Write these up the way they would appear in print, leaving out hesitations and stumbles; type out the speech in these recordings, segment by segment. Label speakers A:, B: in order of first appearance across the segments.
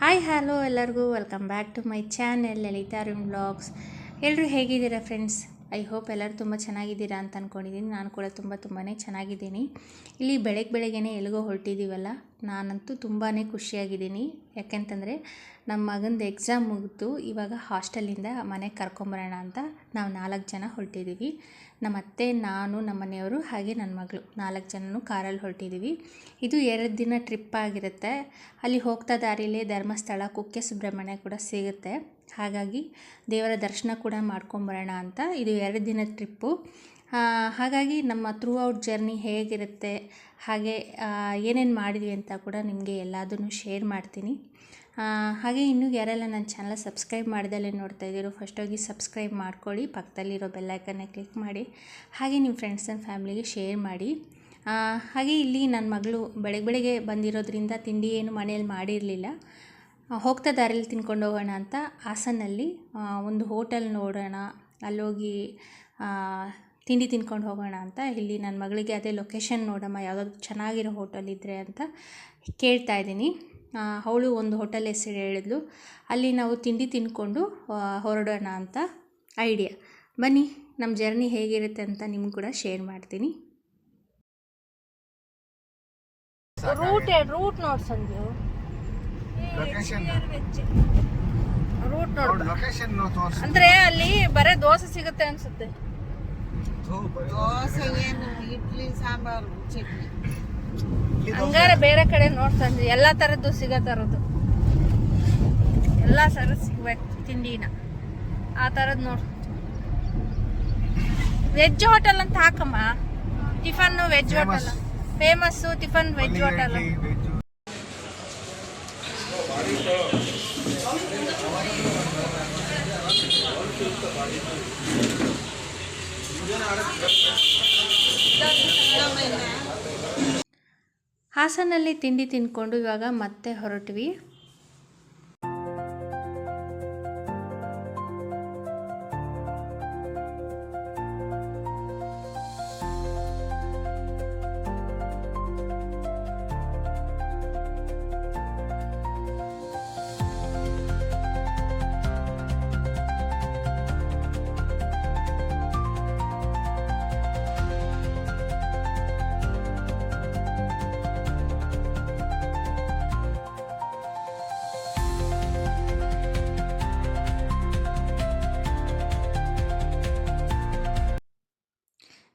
A: Hi hello ಎಲ್ಲರಿಗೂ welcome back to my channel Lalitha Arun vlogs. ಎಲ್ಲರೂ ಹೇಗಿದ್ದೀರಾ ಫ್ರೆಂಡ್ಸ್? ಐ ಹೋಪ್ ಎಲ್ಲರೂ ತುಂಬ ಚೆನ್ನಾಗಿದ್ದೀರಾ ಅಂತ ಅಂದ್ಕೊಂಡಿದ್ದೀನಿ. ನಾನು ಕೂಡ ತುಂಬಾ ಚೆನ್ನಾಗಿದ್ದೀನಿ. ಇಲ್ಲಿ ಬೆಳಗ್ಗೆನೇ ಎಲ್ಲಿಗೋ ಹೊರಟಿದ್ದೀವಲ್ಲ, ನಾನಂತೂ ತುಂಬಾ ಖುಷಿಯಾಗಿದ್ದೀನಿ. ಯಾಕೆಂತಂದರೆ ನಮ್ಮ ಮಗಂದು ಎಕ್ಸಾಮ್ ಮುಗಿದು ಇವಾಗ ಹಾಸ್ಟೆಲಿಂದ ಮನೆಗೆ ಕರ್ಕೊಂಬರೋಣ ಅಂತ ನಾವು 4 ಜನ ಹೊರಟಿದ್ದೀವಿ. ನಮ್ಮ ಅತ್ತೆ, ನಾನು, ನಮ್ಮ ಮನೆಯವರು ಹಾಗೆ ನನ್ನ ಮಗಳು 4 ಜನನೂ ಕಾರಲ್ಲಿ ಹೊರಟಿದ್ದೀವಿ. ಇದು 2 ದಿನ ಟ್ರಿಪ್ ಆಗಿರುತ್ತೆ. ಅಲ್ಲಿ ಹೋಗ್ತಾ ದಾರಿಲೇ ಧರ್ಮಸ್ಥಳ, ಕುಕ್ಕೆ ಸುಬ್ರಹ್ಮಣ್ಯ ಕೂಡ ಸಿಗುತ್ತೆ. ಹಾಗಾಗಿ ದೇವರ ದರ್ಶನ ಕೂಡ ಮಾಡ್ಕೊಂಬರೋಣ ಅಂತ ಇದು 2 ದಿನದ ಟ್ರಿಪ್ಪು. ಹಾಗಾಗಿ ನಮ್ಮ ಥ್ರೂ ಔಟ್ ಜರ್ನಿ ಹೇಗಿರುತ್ತೆ, ಹಾಗೆ ಏನೇನು ಮಾಡಿದ್ವಿ ಅಂತ ಕೂಡ ನಿಮಗೆ ಎಲ್ಲದನ್ನು ಶೇರ್ ಮಾಡ್ತೀನಿ. ಹಾಗೆ ಇನ್ನೂ ಯಾರೆಲ್ಲ ನನ್ನ ಚಾನಲ್ ಸಬ್ಸ್ಕ್ರೈಬ್ ಮಾಡ್ದಲ್ಲೇ ನೋಡ್ತಾ ಇದ್ದೀರೋ ಫಸ್ಟ್ ಹೋಗಿ ಸಬ್ಸ್ಕ್ರೈಬ್ ಮಾಡ್ಕೊಳ್ಳಿ, ಪಕ್ಕದಲ್ಲಿರೋ ಬೆಲ್ಲೈಕನ್ನ ಕ್ಲಿಕ್ ಮಾಡಿ, ಹಾಗೆ ನಿಮ್ಮ ಫ್ರೆಂಡ್ಸ್ ಆ್ಯಂಡ್ ಫ್ಯಾಮಿಲಿಗೆ ಶೇರ್ ಮಾಡಿ. ಹಾಗೆ ಇಲ್ಲಿ ನನ್ನ ಮಗಳು ಬೆಳಗ್ಗೆ ಬಂದಿರೋದ್ರಿಂದ ತಿಂಡಿ ಏನು ಮನೇಲಿ ಮಾಡಿರಲಿಲ್ಲ. ಹೋಗ್ತಾ ದಾರಿಯಲ್ಲಿ ತಿನ್ಕೊಂಡು ಹೋಗೋಣ ಅಂತ ಹಾಸನಲ್ಲಿ ಒಂದು ಹೋಟೆಲ್ ನೋಡೋಣ, ಅಲ್ಲೋಗಿ ತಿಂಡಿ ತಿನ್ಕೊಂಡು ಹೋಗೋಣ ಅಂತ ಇಲ್ಲಿ ನನ್ನ ಮಗಳಿಗೆ ಅದೇ ಲೊಕೇಶನ್ ನೋಡಮ್ಮ ಯಾವುದಾದ್ರು ಚೆನ್ನಾಗಿರೋ ಹೋಟೆಲ್ ಇದ್ದರೆ ಅಂತ ಕೇಳ್ತಾ ಇದ್ದೀನಿ. ಅವಳು ಒಂದು ಹೋಟೆಲ್ ಹೆಸರು ಹೇಳಿದ್ಲು. ಅಲ್ಲಿ ನಾವು ತಿಂಡಿ ತಿನ್ಕೊಂಡು ಹೊರಡೋಣ ಅಂತ ಐಡಿಯಾ. ಬನ್ನಿ, ನಮ್ಮ ಜರ್ನಿ ಹೇಗಿರುತ್ತೆ ಅಂತ ನಿಮ್ಗೆ ಕೂಡ ಶೇರ್ ಮಾಡ್ತೀನಿ. ರೂಟ್ ನೋಡಿ ಸಂಜು, ರೂಟ್ ನೋಡ್ ಅಂದ್ರೆ ಅಲ್ಲಿ ಬರೇ ದೋಸೆ ಸಿಗುತ್ತೆ ಅನ್ಸುತ್ತೆ.
B: ದೋಸೆ ಏನು, ಇಡ್ಲಿ, ಸಾಂಬಾರು, ಚಟ್ನಿ.
A: ಹಂಗಾರೆ ಬೇರೆ ಕಡೆ ನೋಡ್ತಂದ್ರೆ ಎಲ್ಲಾ ತರದ್ದು ಸಿಗೋ ತರದ್ದು ಎಲ್ಲಾ ಸರ ಸಿಗ್ಬೇಕು ತಿಂಡಿನ, ಆ ತರದ್ ನೋಡ್. ವೆಜ್ ಹೋಟೆಲ್ ಅಂತ ಹಾಕಮ್ಮ, tiffin veg hotel famous, tiffin veg hotel. ಹಾಸನಲ್ಲಿ ತಿಂಡಿ ತಿನ್ಕೊಂಡು ಇವಾಗ ಮತ್ತೆ ಹೊರಟ್ವಿ.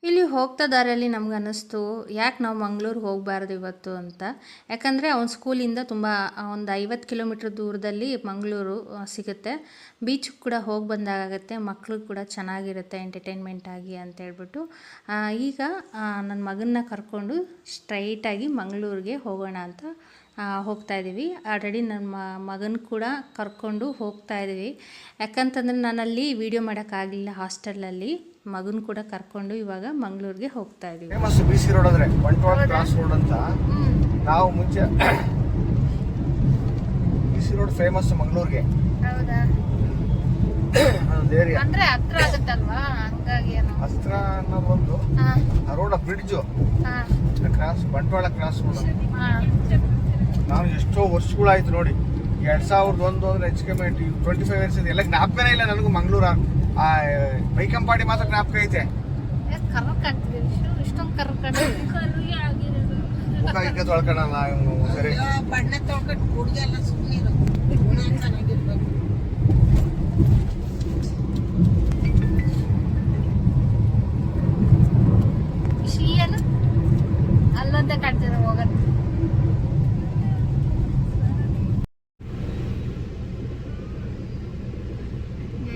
A: ಇಲ್ಲಿ ಹೋಗ್ತಾ ದಾರಿಯಲ್ಲಿ ನಮ್ಗೆ ಅನ್ನಿಸ್ತು, ಯಾಕೆ ನಾವು ಮಂಗಳೂರಿಗೆ ಹೋಗಬಾರ್ದು ಇವತ್ತು ಅಂತ. ಯಾಕಂದರೆ ಅವ್ನ ಸ್ಕೂಲಿಂದ ತುಂಬ ಒಂದು 50 ಕಿಲೋಮೀಟ್ರ್ ದೂರದಲ್ಲಿ ಮಂಗಳೂರು ಸಿಗುತ್ತೆ. ಬೀಚಿಗೆ ಕೂಡ ಹೋಗಿ ಬಂದಾಗುತ್ತೆ, ಮಕ್ಳಿಗೆ ಕೂಡ ಚೆನ್ನಾಗಿರುತ್ತೆ ಎಂಟರ್ಟೈನ್ಮೆಂಟ್ ಆಗಿ ಅಂತ ಹೇಳ್ಬಿಟ್ಟು ಈಗ ನನ್ನ ಮಗನ್ನ ಕರ್ಕೊಂಡು ಸ್ಟ್ರೈಟಾಗಿ ಮಂಗಳೂರಿಗೆ ಹೋಗೋಣ ಅಂತ ಹೋಗ್ತಾ ಇದ್ದೀವಿ. ಆಲ್ರೆಡಿ ನನ್ನ ಮಗನ ಕೂಡ ಕರ್ಕೊಂಡು ಹೋಗ್ತಾ ಇದ್ದೀವಿ. ಯಾಕಂತಂದರೆ ನಾನಲ್ಲಿ ವಿಡಿಯೋ ಮಾಡೋಕ್ಕಾಗಲಿಲ್ಲ ಹಾಸ್ಟೆಲಲ್ಲಿ. ಮಗನ ಕೂಡ ಕರ್ಕೊಂಡು ಇವಾಗ ಮಂಗಳೂರಿಗೆ ಹೋಗ್ತಾ ಇದ್ದೀವಿ.
C: ಫೇಮಸ್ BC ರೋಡ್ ಅಂದ್ರೆ ಬಂಟ್ವಾಳ ಕ್ರಾಸ್ ರೋಡ್ ಅಂತ. ನಾವು ಮುಂಚೆ BC ರೋಡ್ ಫೇಮಸ್ ಮಂಗಳೂರಿಗೆ.
A: ಹೌದಾ?
C: ಏರಿಯಾ
A: ಅಂದ್ರೆ ಹತ್ರ ಆಗುತ್ತಲ್ವಾ, ಹಂಗಾಗಿ
C: ಹತ್ರ ಅನ್ನೋದು ಒಂದು road bridge cross, Bantwal cross road. ನಾನು ಎಷ್ಟೋ ವರ್ಷಗಳಾಯ್ತು ನೋಡಿ, 2001 ಅಂದ್ರೆ ಹೆಚ್ಚು ಕಮ್ಮಿ 25 ಇಯರ್ಸ್ ಇದೆ. ಎಲ್ಲ ಜ್ಞಾಪಕನೇ ಇಲ್ಲ ನನಗೂ. ಮಂಗಳೂರು ಬೈಕಂಪಾಡಿ ಮಾತ್ರ ಜ್ಞಾಪಕ ಐತೆ. ಮುಖ ಈಗ ತೊಳ್ಕೊಳ್ಳಲ್ಲ ಸರಿ,
B: ಬಣ್ಣ ತೊಳ್ಕೊಂಡು ಹುಡುಗೆಲ್ಲ ಸುಮ್ಮನೆ ಚೆನ್ನಾಗಿರ್ಬೇಕು.
A: ಅಲ್ಲಂತ ಕಾಣ್ತಿದ್ರು ಹೋಗೋದು.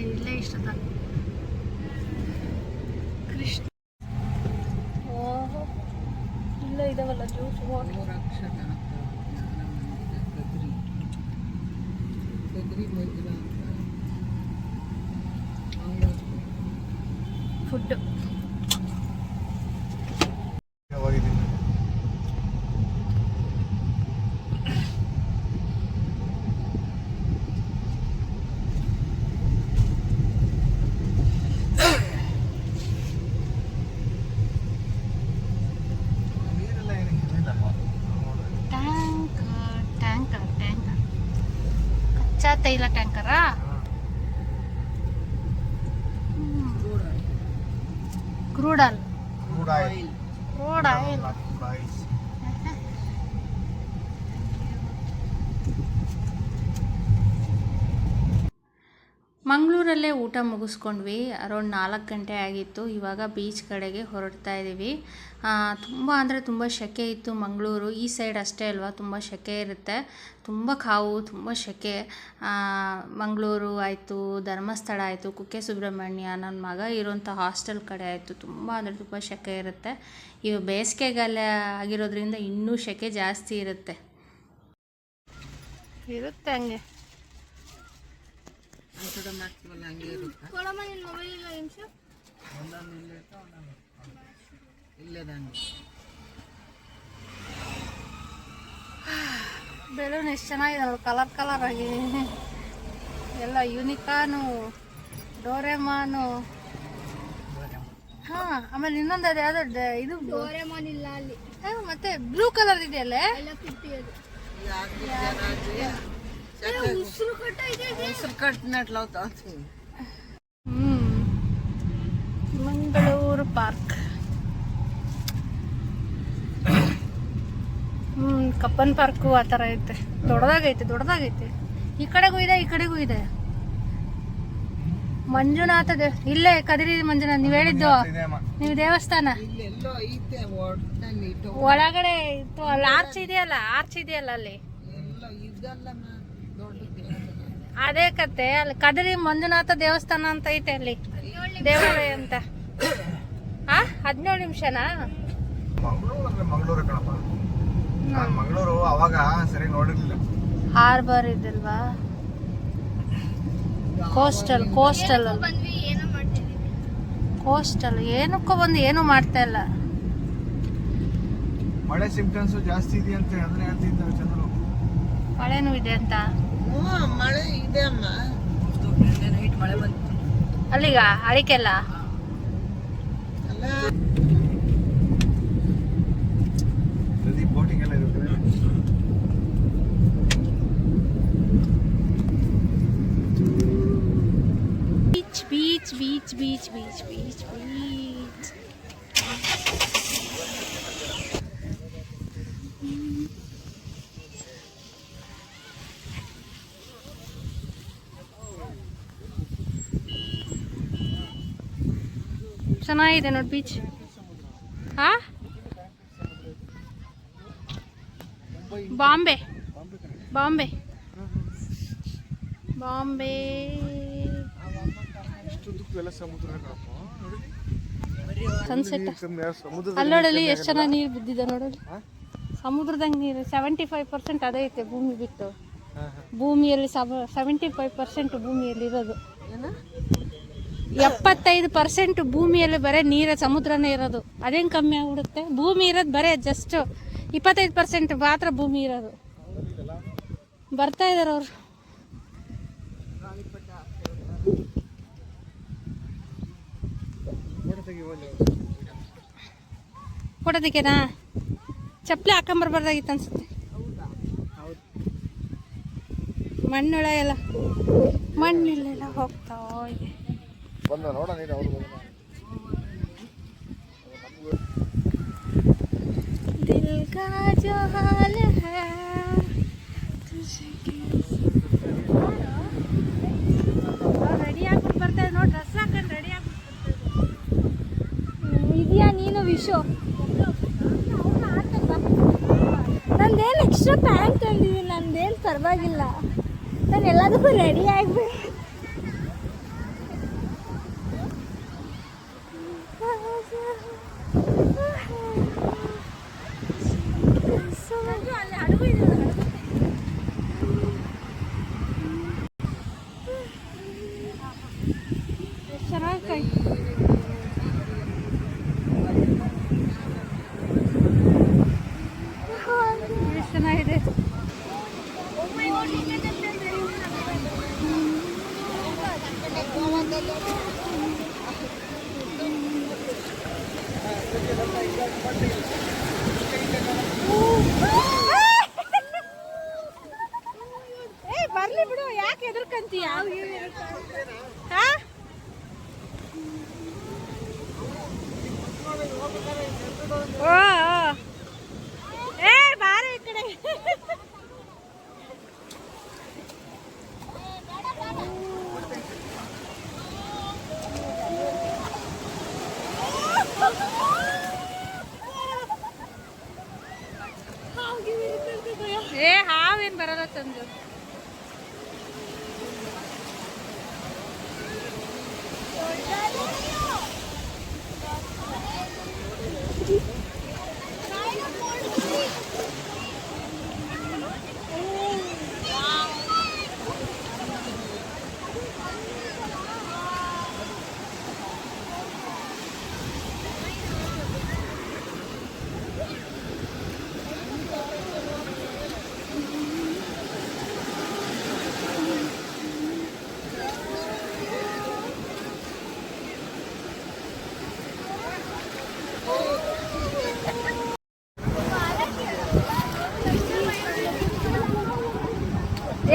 A: ಇಲ್ಲೇ ಇಷ್ಟ ಕೃಷ್ಣ. ಓಹೋ, ಇಲ್ಲ ಇದಾವಲ್ಲ ಜ್ಯೂಸ್ ಫುಡ್. ಕಚ್ಚಾ ತೈಲ ಟ್ಯಾಂಕರಾ? Crude oil.
C: Crude oil.
A: Crude oil. ಮಂಗಳೂರಲ್ಲೇ ಊಟ ಮುಗಿಸ್ಕೊಂಡ್ವಿ. ಅರೌಂಡ್ 4 ಗಂಟೆ ಆಗಿತ್ತು. ಇವಾಗ ಬೀಚ್ ಕಡೆಗೆ ಹೊರಡ್ತಾ ಇದ್ದೀವಿ. ತುಂಬ ಅಂದರೆ ತುಂಬ ಸೆಕೆ ಇತ್ತು ಮಂಗಳೂರು. ಈ ಸೈಡ್ ಅಷ್ಟೇ ಅಲ್ವಾ, ತುಂಬ ಸೆಕೆ ಇರುತ್ತೆ, ತುಂಬ ಕಾವು, ತುಂಬ ಸೆಕೆ. ಮಂಗಳೂರು ಆಯಿತು, ಧರ್ಮಸ್ಥಳ ಆಯಿತು, ಕುಕ್ಕೆ ಸುಬ್ರಹ್ಮಣ್ಯ, ನನ್ನ ಮಗ ಇರೋಂಥ ಹಾಸ್ಟೆಲ್ ಕಡೆ ಆಯಿತು, ತುಂಬ ಅಂದರೆ ತುಂಬ ಸೆಕೆ ಇರುತ್ತೆ. ಇವು ಬೇಸಿಗೆಗಾಲ ಆಗಿರೋದ್ರಿಂದ ಇನ್ನೂ ಸೆಕೆ ಜಾಸ್ತಿ ಇರುತ್ತೆ ಹಂಗೆ.
B: ಮಾಡ್ತೀವಲ್ಲ ಹಂಗೆ ಇರುತ್ತೆ. ಇಲ್ಲದಂಗೆ
A: ಬೆಲೂನ್ ಎಷ್ಟು ಚೆನ್ನಾಗಿದೆ ನೋಡಿ, ಕಲರ್ ಕಲರ್ ಆಗಿ ಎಲ್ಲ. ಯೂನಿಕಾನು, ಡೋರೆಮಾನು, ಹಾಂ. ಆಮೇಲೆ ಇನ್ನೊಂದು ಅದು ಯಾವುದೋ ಇದು ಡೋರೆಮಾನ್ ಇಲ್ಲ ಅಲ್ಲಿ. ಮತ್ತೆ ಬ್ಲೂ ಕಲರ್ ಇದೆಯಲ್ಲ, ಮಂಗಳೂರು ಪಾರ್ಕ್. ಕಬ್ಬನ್ ಪಾರ್ಕು ಆ ಥರ ಐತೆ. ದೊಡ್ಡದಾಗೈತೆ. ಈ ಕಡೆಗೂ ಇದೆ, ಈ ಕಡೆಗೂ ಇದೆ. ಮಂಜುನಾಥ ಇಲ್ಲೇ ಕದಿರಿ ಮಂಜುನಾಥ ನೀವು ಹೇಳಿದ್ದು, ನೀವು ದೇವಸ್ಥಾನ ಒಳಗಡೆ ಇತ್ತು. ಅಲ್ಲಿ ಆರ್ಚ್ ಇದೆಯಲ್ಲ ಅಲ್ಲಿ. ಅದೇ ಕತೆ. ಅಲ್ಲಿ ಕದಿರಿ ಮಂಜುನಾಥ ದೇವಸ್ಥಾನ ಅಂತ ಐತೆ, ಅಲ್ಲಿ ದೇವಾಲಯ ಅಂತ. 17 ನಿಮಿಷನಾ?
C: ಮಂಗಳೂರು ಕಣಪ್ಪ. ನಾನು ಮಂಗಳೂರು ಅವಾಗ ಸರಿ ನೋಡಿರ್ಲಿಲ್ಲ.
A: ಹಾರ್ಬರ್ ಇದಲ್ವಾ, ಕೋಸ್ಟಲ್ ಏನಕ್ಕೋ ಬಂದು ಏನು ಮಾಡ್ತಾ ಇಲ್ಲ.
C: ಮಳೆ ಸಿಂಪ್ಟಮ್ಸ್ ಜಾಸ್ತಿ ಇದೆ ಅಂತ ಅದನ್ನ ಹೇಳ್ತಿದ್ದಾರೆ ಚಂದ್ರು.
A: ಮಳೆನೂ ಇದೆ ಅಂತ.
B: ಮಳೆ ಇದೆ ಅಮ್ಮ.
A: ಅಲ್ಲಿಗ ಅಡಿಕೆಲ್ಲ
C: ಬೋಟಿಂಗ್ ಎಲ್ಲ ಇರುತ್ತೆ.
A: ಬೀಚ್. ಚೆನ್ನಾಗಿದೆ ನೋಡಿ ಬೀಚ್. ಬಾಂಬೆ ಸನ್ಸೆಟ್. ಅಲ್ಲೋಡಲ್ಲಿ ಎಷ್ಟು ಚೆನ್ನಾಗಿ ನೀರು ಬಿದ್ದಿದೆ ನೋಡಲ್ಲಿ. ಸಮುದ್ರದಂಗೆ ನೀರು 75% ಅದೇ ಐತೆ ಭೂಮಿ ಬಿಟ್ಟು. ಭೂಮಿಯಲ್ಲಿ 75% ಭೂಮಿಯಲ್ಲಿ ಇರೋದು. 75% ಭೂಮಿಯಲ್ಲಿ ಬರೀ ನೀರ ಸಮುದ್ರನೇ ಇರೋದು. ಅದೇನು ಕಮ್ಮಿ ಆಗ್ಬಿಡುತ್ತೆ? ಭೂಮಿ ಇರೋದು ಬರೀ ಜಸ್ಟ್ 25% ಮಾತ್ರ ಭೂಮಿ ಇರೋದು. ಬರ್ತಾ ಇದಾರೆ ಅವರು. ಫೋಟೋ ತೆಗೆನಾ? ಚಪ್ಪಲಿ ಹಾಕೊಂಬರ್ಬಾರ್ದಾಗಿತ್ತು ಅನ್ಸುತ್ತೆ. ಮಣ್ಣೆಲ್ಲ ಹೋಗ್ತಾ ಇದೆ. ದಿಲ್ ಕಾ ಜೋ ಹಾಲ್ ಹೈ ರೆಡಿ ಆಗ್ಬಿಟ್ಟು ಬರ್ತಾ ನೋಡಿ, ಡ್ರೆಸ್ ಹಾಕೊಂಡು ರೆಡಿ ಆಗ್ಬಿಟ್ಟು ಇದೆಯಾ ನೀನು ವಿಶು? ನಂದೇನು ಎಕ್ಸ್ಟ್ರಾ ಪ್ಯಾಂಟ್ ತಂದಿದ್ದೀನಿ, ನಂದೇನು ಪರವಾಗಿಲ್ಲ. ನಾನು ಎಲ್ಲದಕ್ಕೂ ರೆಡಿ ಆಗ್ಬೇಕು. ಅಲ್ಲಿ ಹಡಗು ಇದೆ, ಎಷ್ಟು ಚೆನ್ನಾಗಿ ಚೆನ್ನಾಗಿದೆ. ಬರ್ಲಿ ಬಿಡು, ಯಾಕೆ ಎದುರ್ಕಂತೀಯ? ಏ ಬಾರ ಈ ಕಡೆ. ಏ ಹಾವೇನ್ ಬರಲ್ಲ ತಂದು.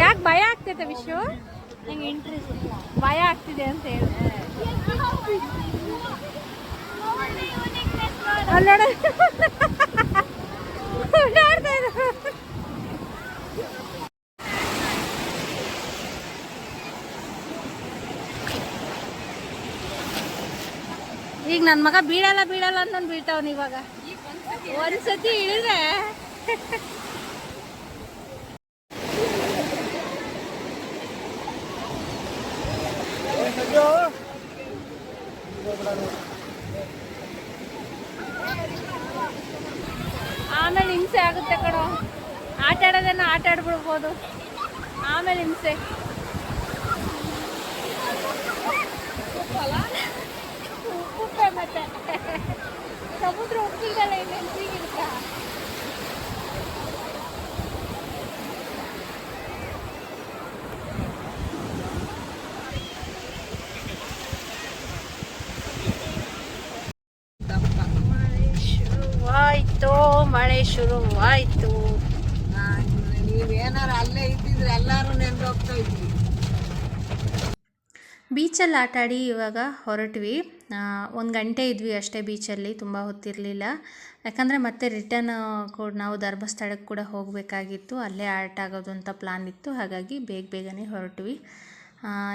A: ಯಾಕೆ ಭಯ ಆಗ್ತೈತೆ ವಿಶ್ವ? ನಂಗೆ ಇಂಟ್ರೆಸ್ಟ್ ಭಯ ಆಗ್ತಿದೆ ಅಂತ ಹೇಳಿ. ಅಲ್ಲೋಡ ಈಗ ನನ್ನ ಮಗ ಬೀಳಲ್ಲ ಬೀಳಲ್ಲ ಅಂತ ಬೀಳ್ತಾವನ್. ಇವಾಗ ಒಂದ್ಸತಿ ಇಳಿದ್ರೆ ಆಮೇಲೆ ಹಿಂಸೆ ಆಗುತ್ತೆ ಕಣೋ. ಆಟ ಆಡೋದನ್ನ ಆಟ ಆಡ್ಬಿಡ್ಬೋದು, ಆಮೇಲೆ ಹಿಂಸೆ. ಉಪ್ಪೆ ಮತ್ತೆ ಸಮುದ್ರ ಉಪ್ಪಿಲ್ದಲ್ಲ ಇನ್ನೇನು ಹೀಗಿರುತ್ತಾ? ಮಳೆ ಶುರುವಾಯ್ತು.
B: ನೀವೇನಾರ ಅಲ್ಲೇ ಇದ್ದಿದ್ರೆ ಎಲ್ಲಾರು ನೆನ್ದು ಹೋಗ್ತಾ ಇದ್ವಿ.
A: ಬೀಚಲ್ಲಿ ಆಟಾಡಿ ಇವಾಗ ಹೊರಟ್ವಿ. 1 ಗಂಟೆ ಇದ್ವಿ ಅಷ್ಟೇ ಬೀಚಲ್ಲಿ, ತುಂಬ ಹೊತ್ತಿರಲಿಲ್ಲ. ಯಾಕಂದರೆ ಮತ್ತೆ ರಿಟರ್ನ್ ಕೂಡ ನಾವು ಧರ್ಮಸ್ಥಳಕ್ಕೆ ಕೂಡ ಹೋಗಬೇಕಾಗಿತ್ತು, ಅಲ್ಲೇ ಆಟ ಆಗೋದು ಅಂತ ಪ್ಲಾನ್ ಇತ್ತು. ಹಾಗಾಗಿ ಬೇಗನೆ ಹೊರಟ್ವಿ.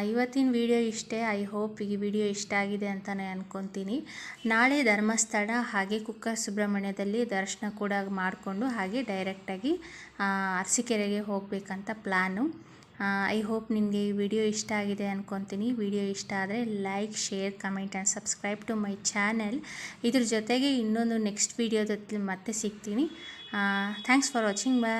A: ಇವತ್ತಿನ ವಿಡಿಯೋ ಇಷ್ಟೇ. ಐ ಹೋಪ್ ಈ ವಿಡಿಯೋ ಇಷ್ಟ ಆಗಿದೆ ಅಂತಲೇ ಅಂದ್ಕೊತೀನಿ. ನಾಳೆ ಧರ್ಮಸ್ಥಳ ಹಾಗೆ ಕುಕ್ಕೆ ಸುಬ್ರಹ್ಮಣ್ಯದಲ್ಲಿ ದರ್ಶನ ಕೂಡ ಮಾಡಿಕೊಂಡು ಹಾಗೆ ಡೈರೆಕ್ಟಾಗಿ ಅರಸೀಕೆರೆಗೆ ಹೋಗಬೇಕಂತ ಪ್ಲ್ಯಾನು. ಐ ಹೋಪ್ ನಿಮಗೆ ಈ ವಿಡಿಯೋ ಇಷ್ಟ ಆಗಿದೆ ಅಂದ್ಕೊತೀನಿ. ವಿಡಿಯೋ ಇಷ್ಟ ಆದರೆ like, share, comment and subscribe to my channel. ಇದ್ರ ಜೊತೆಗೆ ಇನ್ನೊಂದು ನೆಕ್ಸ್ಟ್ ವಿಡಿಯೋದಲ್ಲಿ ಮತ್ತೆ ಸಿಗ್ತೀನಿ. Thanks for watching. ಬಾಯ್.